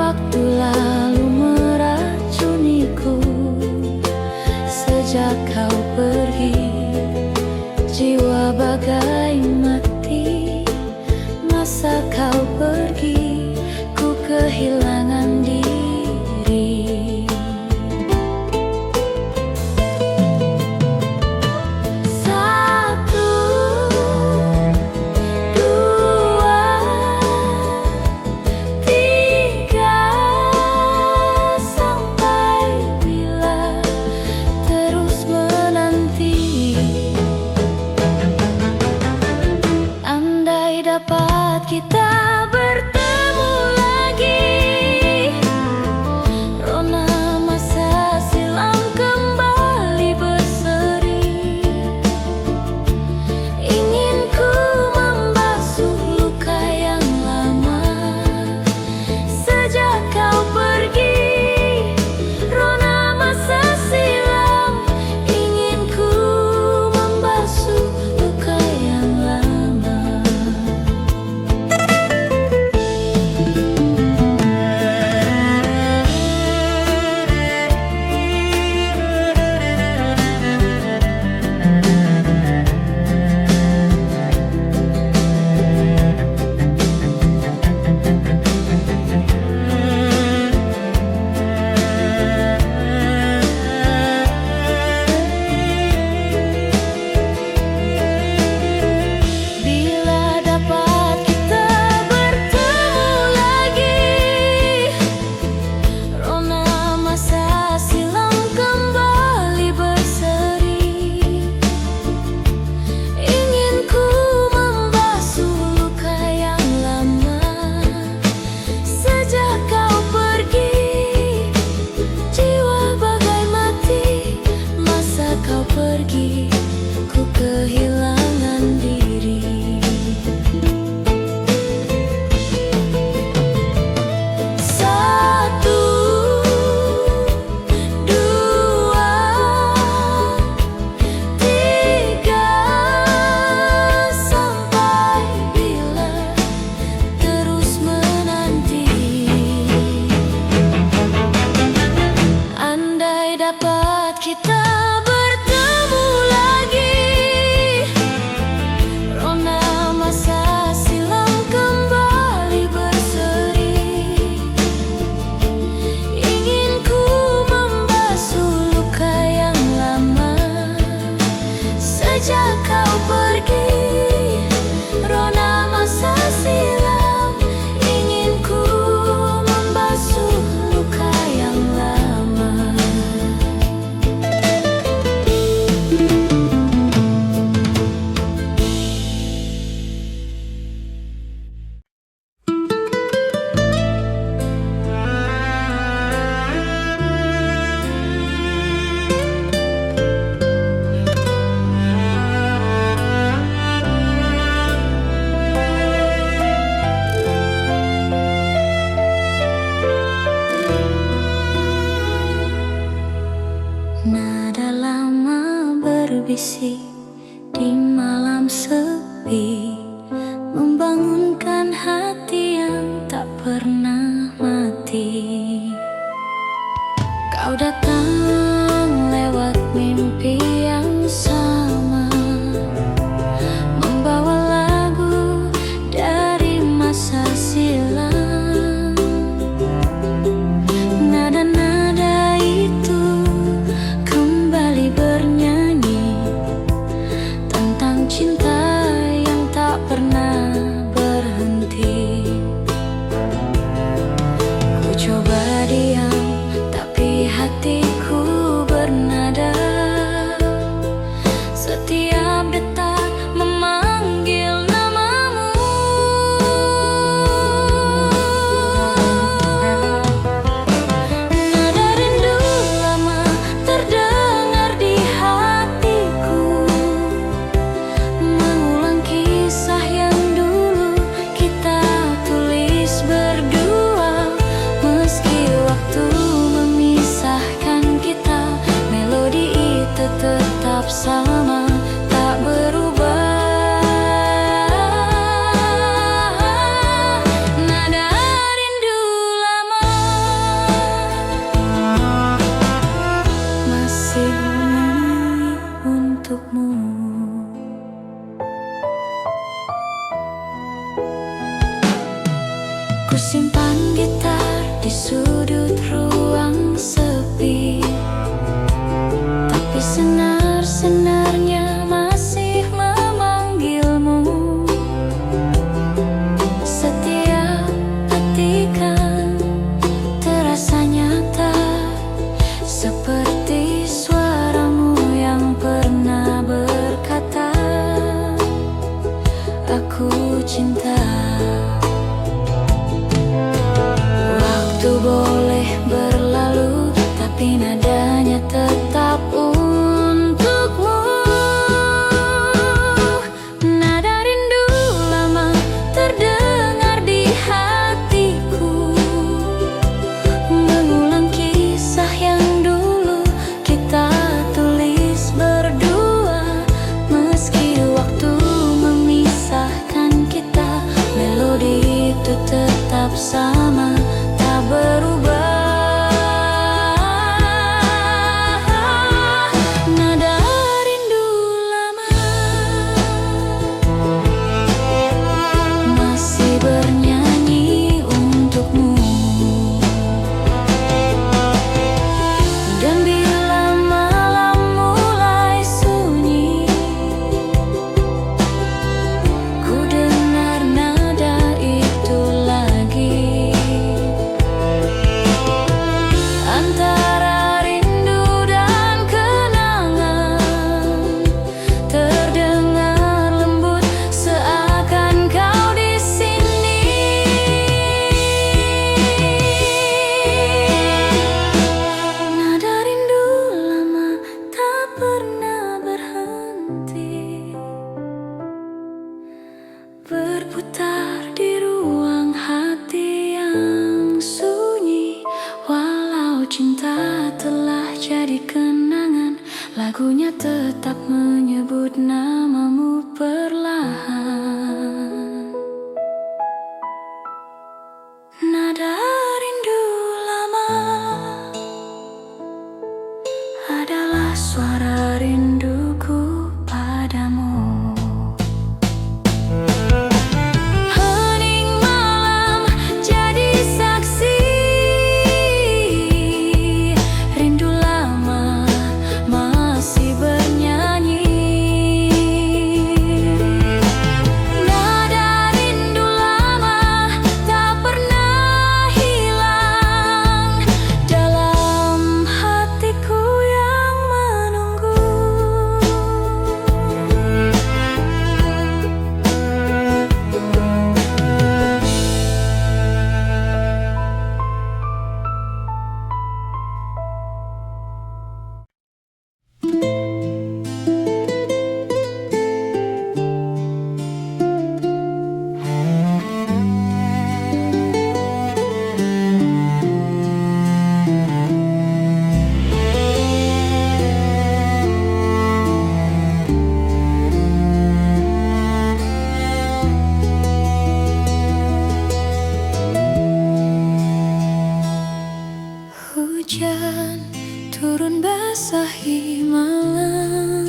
Waktu lalu meracuniku. Sejak kau pergi, jiwa bagai mati. Masa kau pergi, ku kehilangan diri. Satu, dua, tiga, sampai bila terus menanti. Andai dapat kita bertemu lagi, rona masa silam kembali berseri. Ingin ku membasuh luka yang lama. Sejak kau pergi, rona masa silam. Ingin ku membasuh luka yang lama. Bila dapat kita bertemu lagi, rona masa silam kembali berseri. Ingin ku membasuh luka yang lama. Sejak kau pergi, jiwa bagai mati. Masa kau pergi, ku kehilangan diri. Satu, dua, tiga, sampai bila terus menanti. Andai dapat kita bertemu lagi, rona masa silam kembali berseri. Ingin ku membasuh luka yang lama. Sejak kau pergi, rona masa silam. Ingin ku membasuh luka yang lama. Nada lama berbisik di malam sepi, membangunkan hati yang tak pernah mati. Kau datang lewat mimpi yang sama, membawa lagu dari masa silam. Nada-nada itu kembali bernyanyi tentang cinta yang tak pernah berhenti. Ku coba diam, tapi hati main gitar di sudut ruang sepi, tapi senar-senarnya masih memanggilmu. Setiap petikan terasa nyata, seperti suaramu yang pernah berkata, "Aku cinta." Waktu boleh berlalu, tapi nadanya tetap untukmu. Nada rindu lama terdengar di hatiku, mengulang kisah yang dulu kita tulis berdua. Meski waktu memisahkan kita, melodi itu tetap sama, tak berubah. Nada rindu lama masih bernyanyi untukmu. Dan bila malam mulai sunyi, ku dengar nada itu lagi. Antara rindu dan kenangan, terdengar lembut seakan kau di sini. Nada rindu lama tak pernah berhenti, berputar di ruang hati yang sunyi. Walau cinta telah jadi kenangan, lagunya tetap menyebut namamu perlahan. Nada rindu lama adalah suara rinduku padamu. Hening malam jadi saksi, rindu lama masih bernyanyi. Nada rindu lama tak pernah hilang dalam hatiku yang menunggu. Hujan turun basahi malam,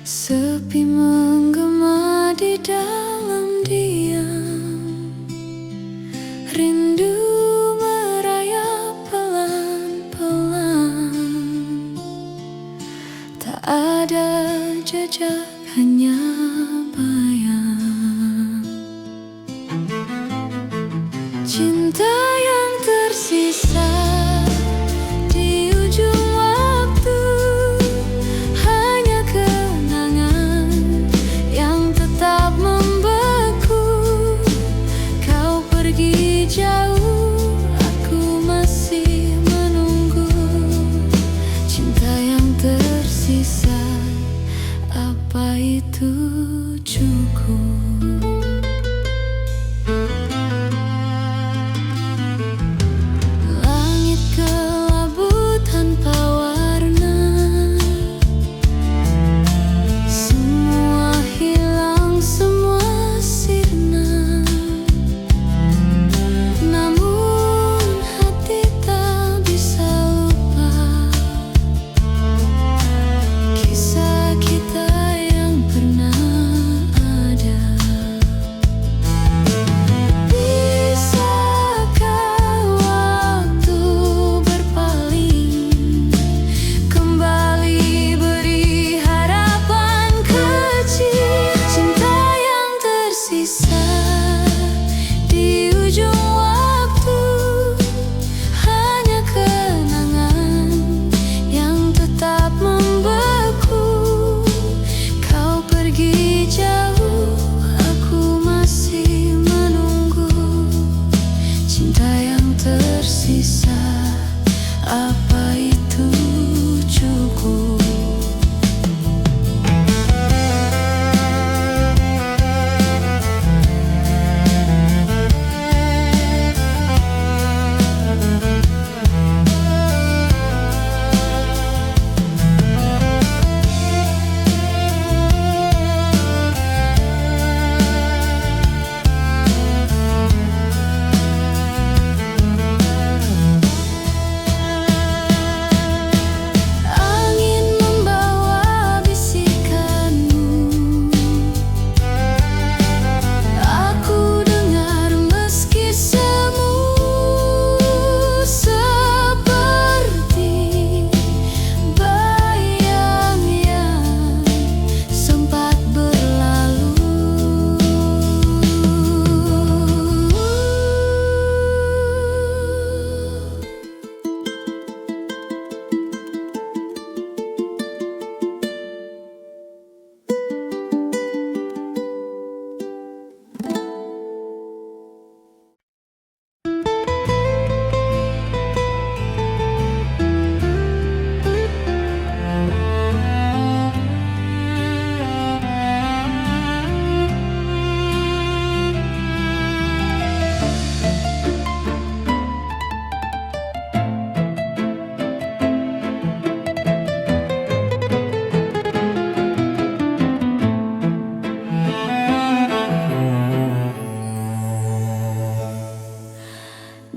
sepi menggema di dalam diam. Rindu merayap pelan-pelan, tak ada jejak, hanya bayang. Cinta yang tersisa di ujung waktu, hanya kenangan yang tetap membeku. Kau pergi jauh, aku masih menunggu. Cinta yang tersisa, apa itu cukup?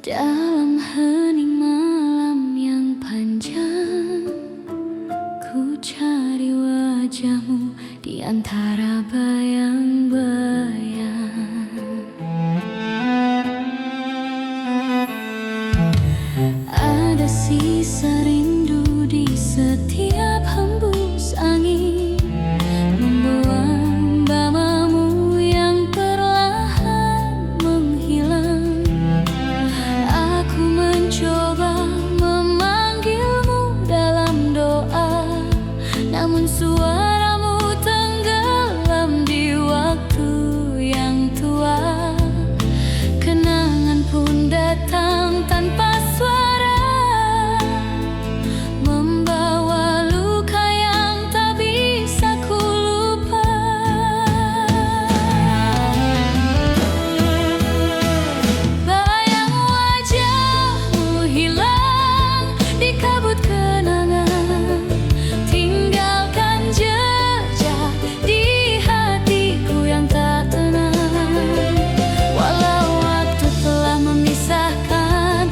Dalam hening malam yang panjang, ku cari wajahmu di antara bayang-bayang. Ada sisa rindu di setiap hembus angin, membawa bamamu yang perlahan menghilang. Aku mencoba memanggilmu dalam doa, namun suaramu tenggelam di waktu yang tua. Kenangan pun datang tanpa suara, membawa luka yang tak bisa ku lupa. Bayang wajahmu hilang di kabut kenangan, tinggalkan jejak di hatiku yang tak tenang. Walau waktu telah memisahkan,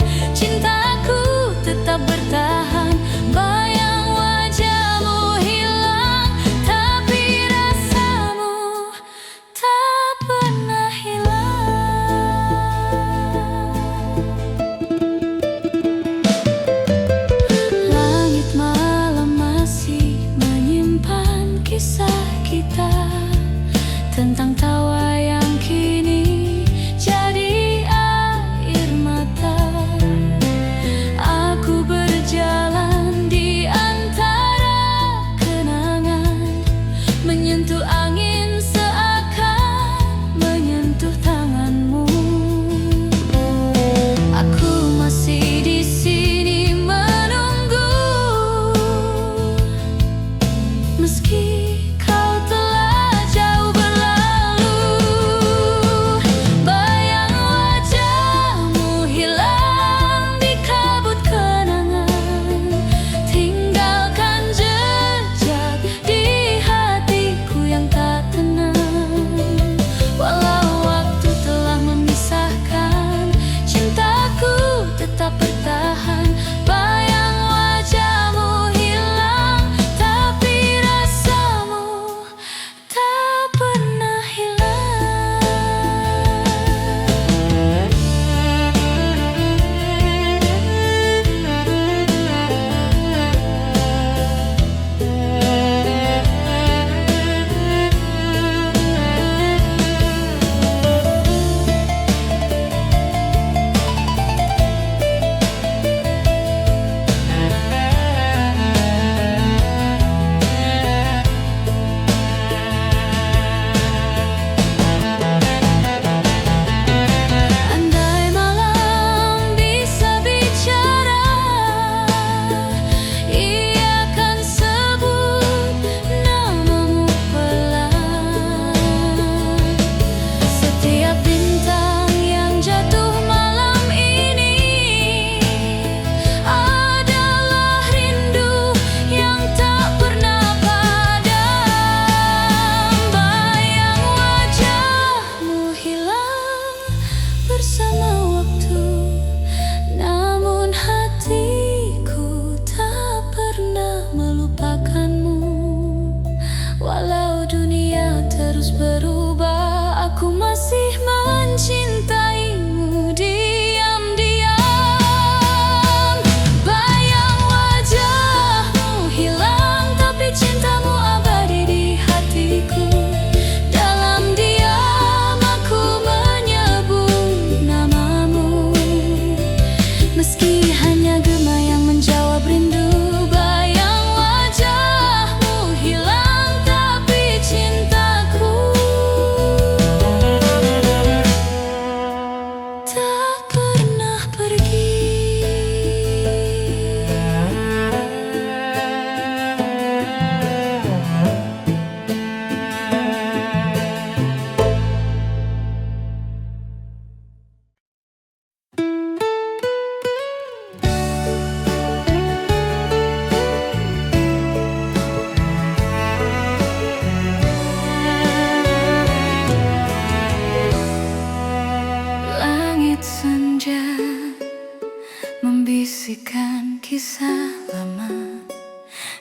kisah lama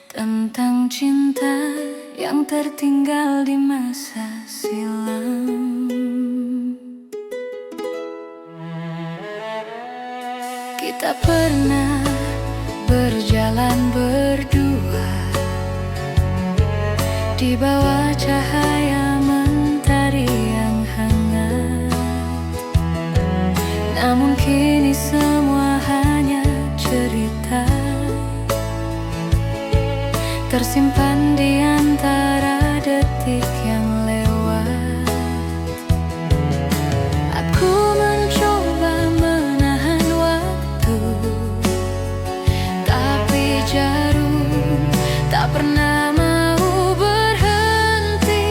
tentang cinta yang tertinggal di masa silam. Kita pernah berjalan berdua di bawah cahaya mentari yang hangat. Namun kini semua hanya cerita, tersimpan di antara detik yang lewat. Aku mencoba menahan waktu, tapi jarum tak pernah mau berhenti.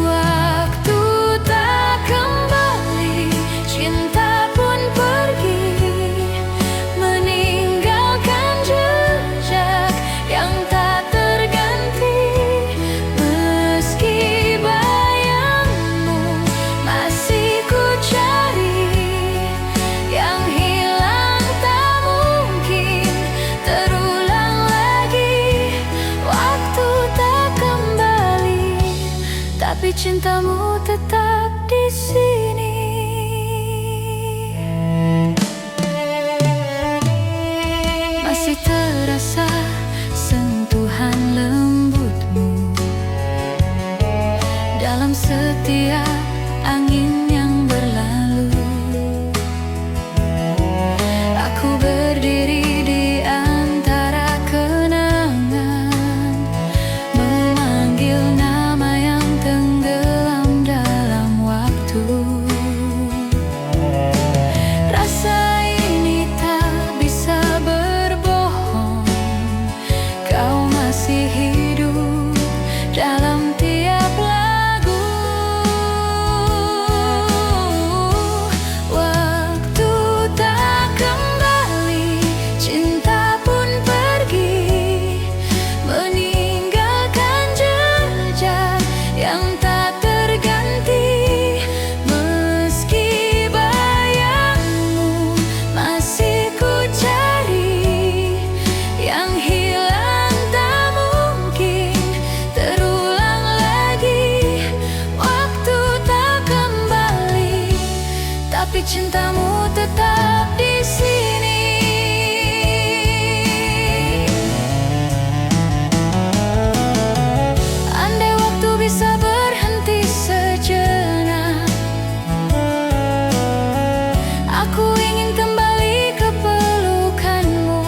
Waktu tak kembali, cinta pun pergi, meninggalkan jejak yang tak terganti. Meski bayangmu masih ku cari, yang hilang tak mungkin terulang lagi. Waktu tak kembali, tapi cintamu tetap di sini. Masih terasa sentuhan lembutmu dalam setiap angin yang berlalu. Aku berdiri di antara kenangan, memanggil nama yang tenggelam dalam waktu. Rasa ini tak bisa berbohong, kau masih hidup dalam tiap lagu. Waktu tak kembali, cinta pun pergi, meninggalkan jejak yang tak terganti. Meski bayangmu masih ku cari, yang hilang tak mungkin terulang lagi. Waktu tak kembali, tapi cintamu tetap di sini. Andai waktu bisa berhenti sejenak, aku ingin kembali ke pelukanmu.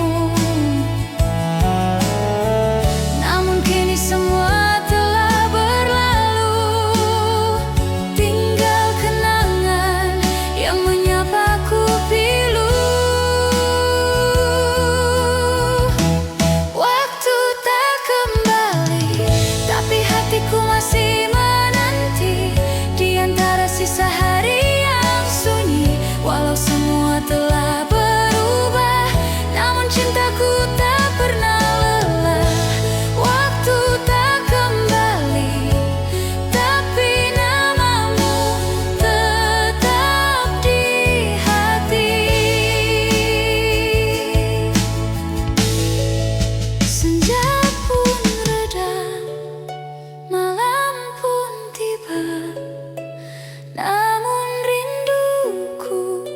Namun kini semua telah berlalu, tinggal kenangan yang menyapaku pilu. Waktu tak kembali, tapi hatiku masih menanti di antara sisa hari yang sunyi. Walau semua telah berubah, namun cintaku tak pernah lelah. Waktu tak kembali, tapi namamu tetap di hati. Senja pun reda, malam pun tiba, namun rinduku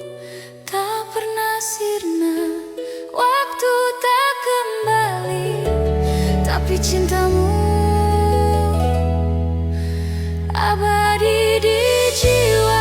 tak pernah sirna. Waktu tak kembali, tapi cintamu abadi di jiwa.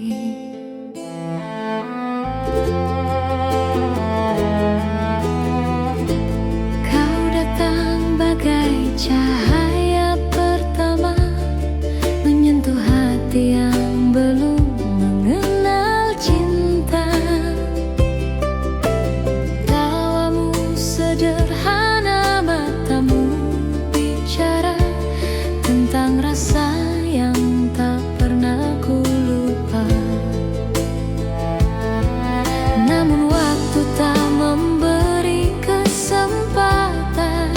Kau datang bagai cahaya pertama, menyentuh hati yang belum mengenal cinta. Tawamu sederhana, matamu bicara tentang rasa yang tak pernah ku lupa. Namun waktu tak memberi kesempatan,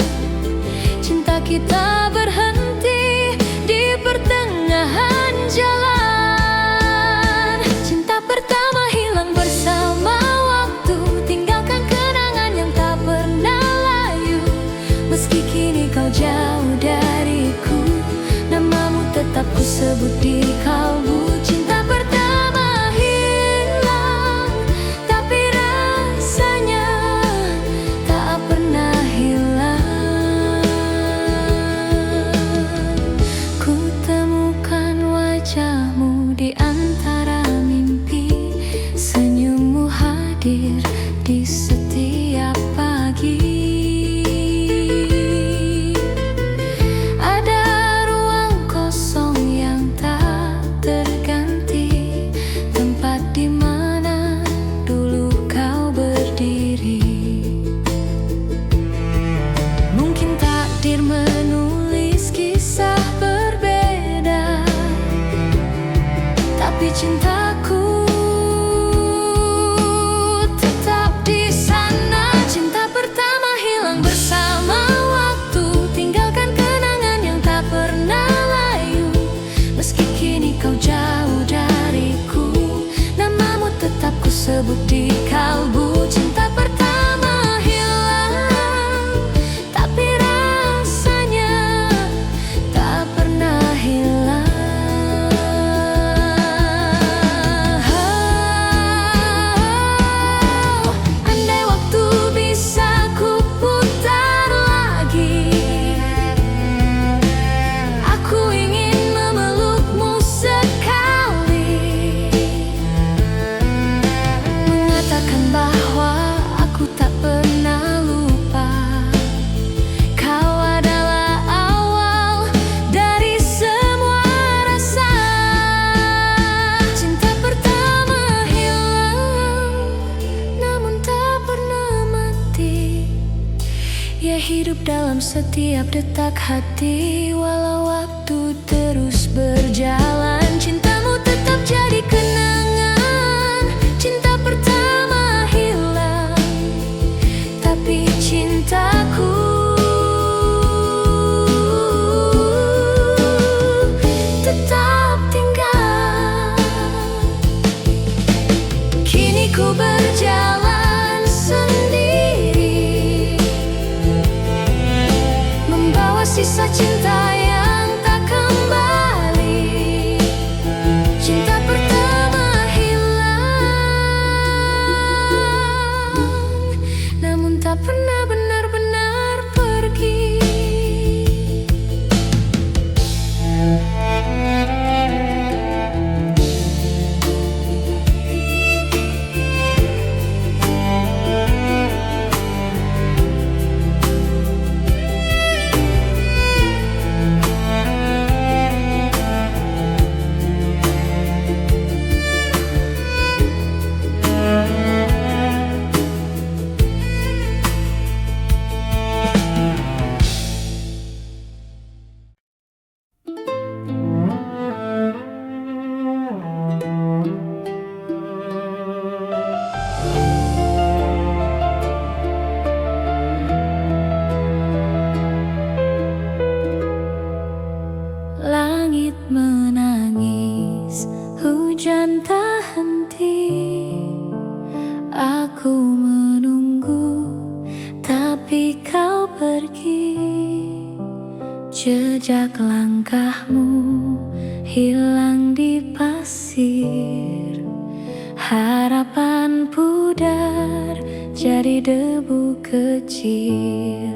cinta kita berhenti di pertengahan jalan. Cinta pertama hilang bersama waktu, tinggalkan kenangan yang tak pernah layu. Meski kini kau jauh dariku, namamu tetap ku sebut di kalbu. Cinta pertama hilang, tapi rasanya tak pernah hilang. Ku temukan wajahmu di antara mimpi, senyummu hadir di setiap pagi. Ada ruang kosong yang tak terganti, tempat di mana dulu kau berdiri. Mungkin takdir menulis kisah berbeda, tapi cintaku tetap di sana. Cinta pertama hilang bersama waktu, tinggalkan kenangan yang tak pernah layu. Meski kini kau jauh dariku, namamu tetap ku sebut di kalbu. Cinta pertama hilang, tapi rasanya tak pernah hilang. Andai waktu bisa ku putar lagi, aku ingin memelukmu sekali, mengatakan bahwa aku tak pernah lupa. Kau adalah awal dari semua rasa. Cinta pertama hilang, namun tak pernah mati. Ia hidup dalam setiap detak hati, walau waktu terus berjalan. Cintamu tetap jadi kenangan. Cinta pertama hilang, tapi cintaku tetap tinggal. Kini ku berjalan sendiri, membawa sisa cinta yang tak kembali. Cinta pertama hilang, namun tak pernah benar-benar pergi. Langit menangis, hujan tak henti. Aku menunggu, tapi kau pergi. Jejak langkahmu hilang di pasir. Harapan pudar jadi debu kecil.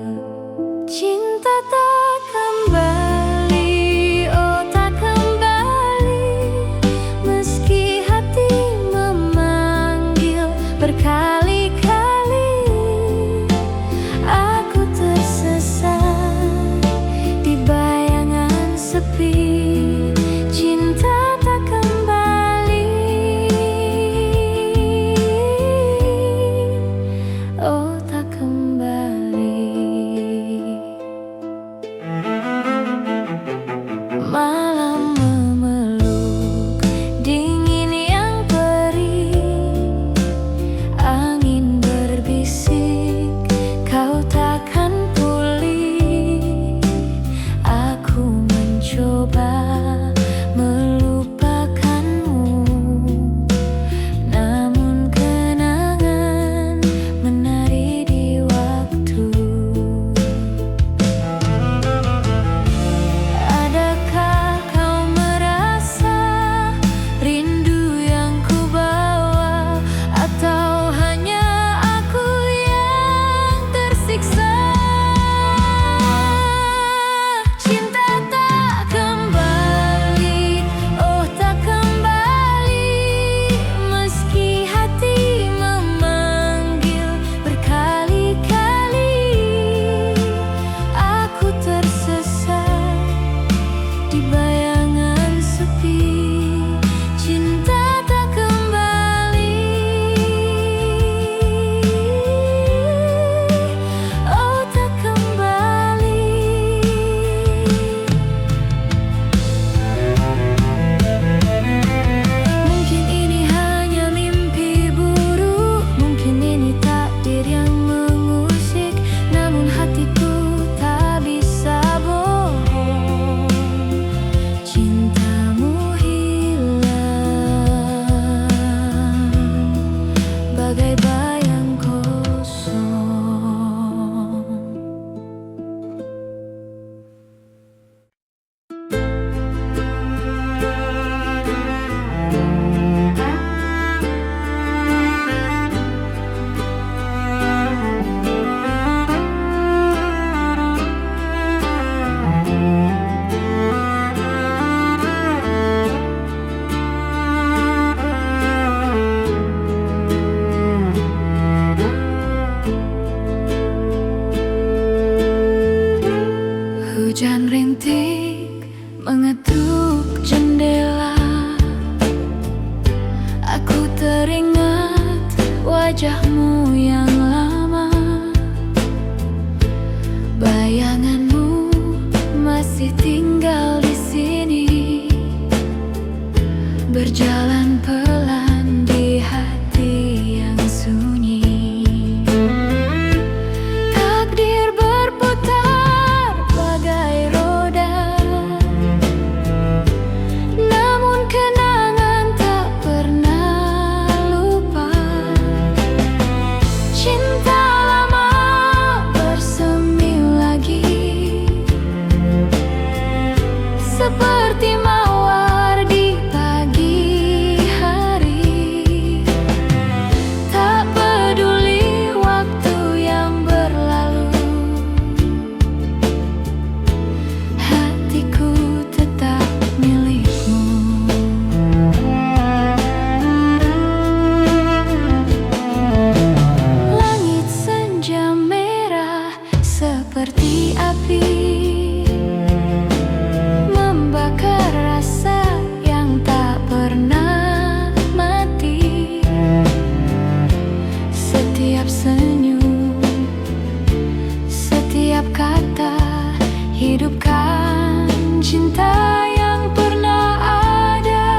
Cinta tak kembali, oh tak kembali. Meski hati wajahmu yang lama, bayanganmu masih tinggal di sini, berjalan pelan di hati yang sunyi. Takdir berputar bagai roda, namun kenangan tak pernah lupa. Cinta lama bersemi lagi, seperti mawar di pagi hari. Tak peduli waktu yang berlalu, hatiku tetap milikmu. Langit senja merah seperti api, membakar rasa yang tak pernah mati. Setiap senyum, setiap kata, hidupkan cinta yang pernah ada.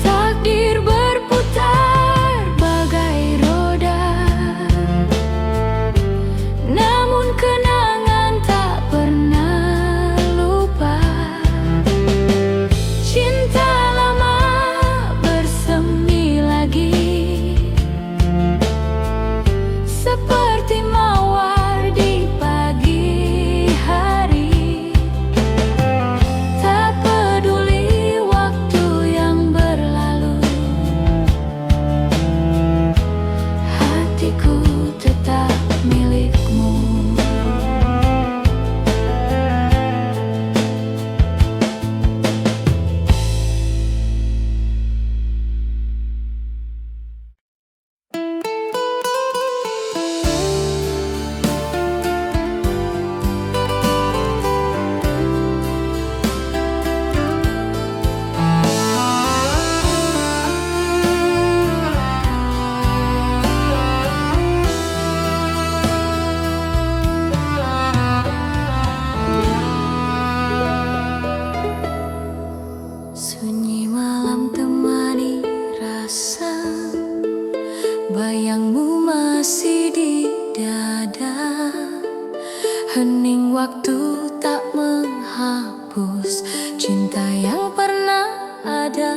Takdir berputar bagai roda, namun kenangan tak pernah lupa. Cinta lama bersemi lagi, seperti mawar di pagi hari. Tak peduli waktu yang berlalu, hatiku tetap milikmu. Sunyi malam temani rasa, bayangmu masih di dada. Hening waktu tak menghapus cinta yang pernah ada.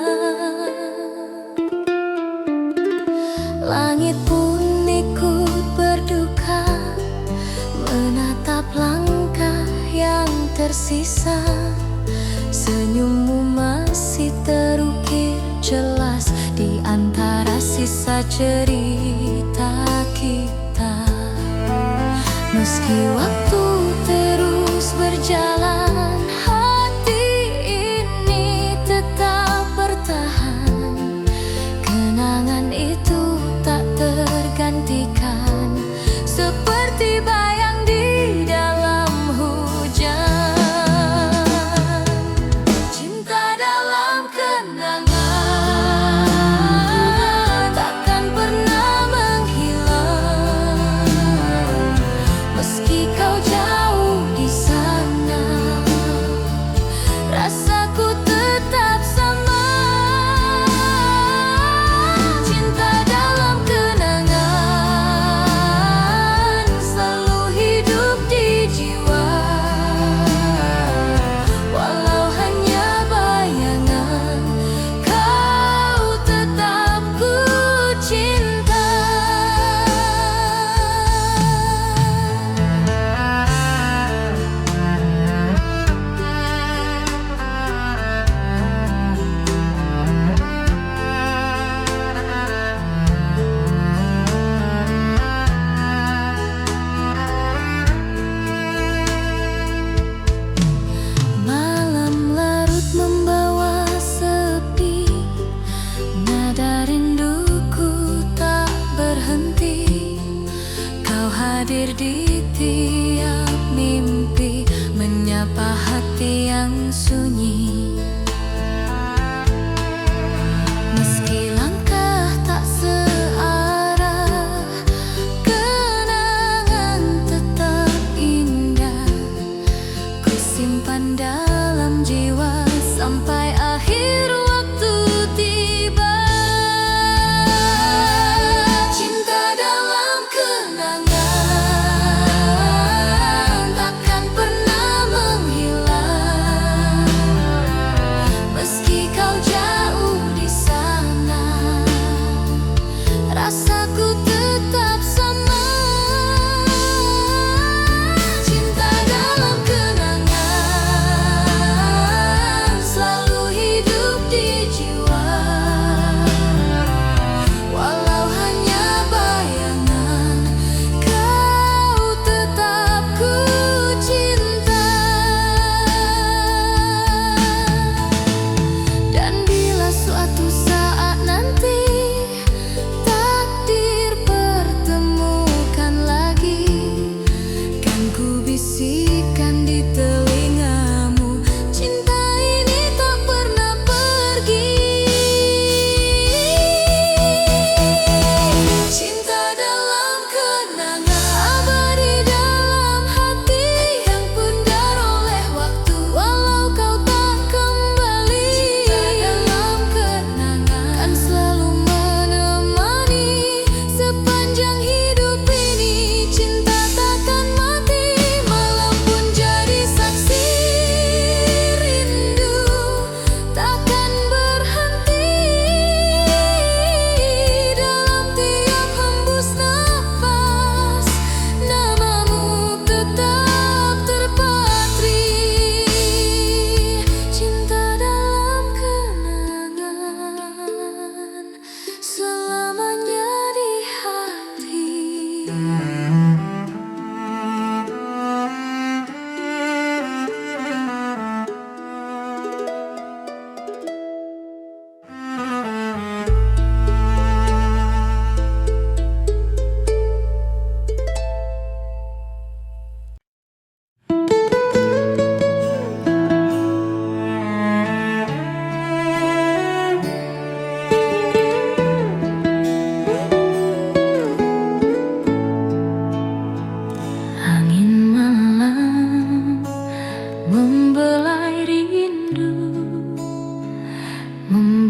Langit pun ikut berduka, menatap langkah yang tersisa. Senyummu masih terukir jelas di antara sisa cerita kita. Meski waktu terus berjalan, hati ini tetap bertahan. Kenangan itu tak tergantikan, seperti bayang di dalam hujan. Cinta dalam kenangan takkan pernah menghilang. Meski kau jauh di sana,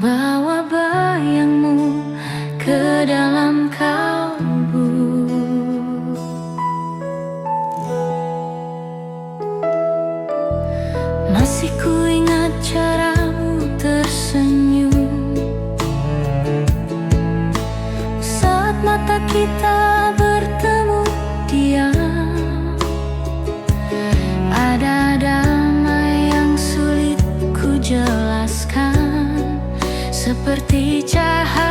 Bawa bayangmu ke dalam kalbu. Masih ku ingat caramu tersenyum saat mata kita bertemu diam. Ada damai yang sulit ku jelaskan, seperti cahaya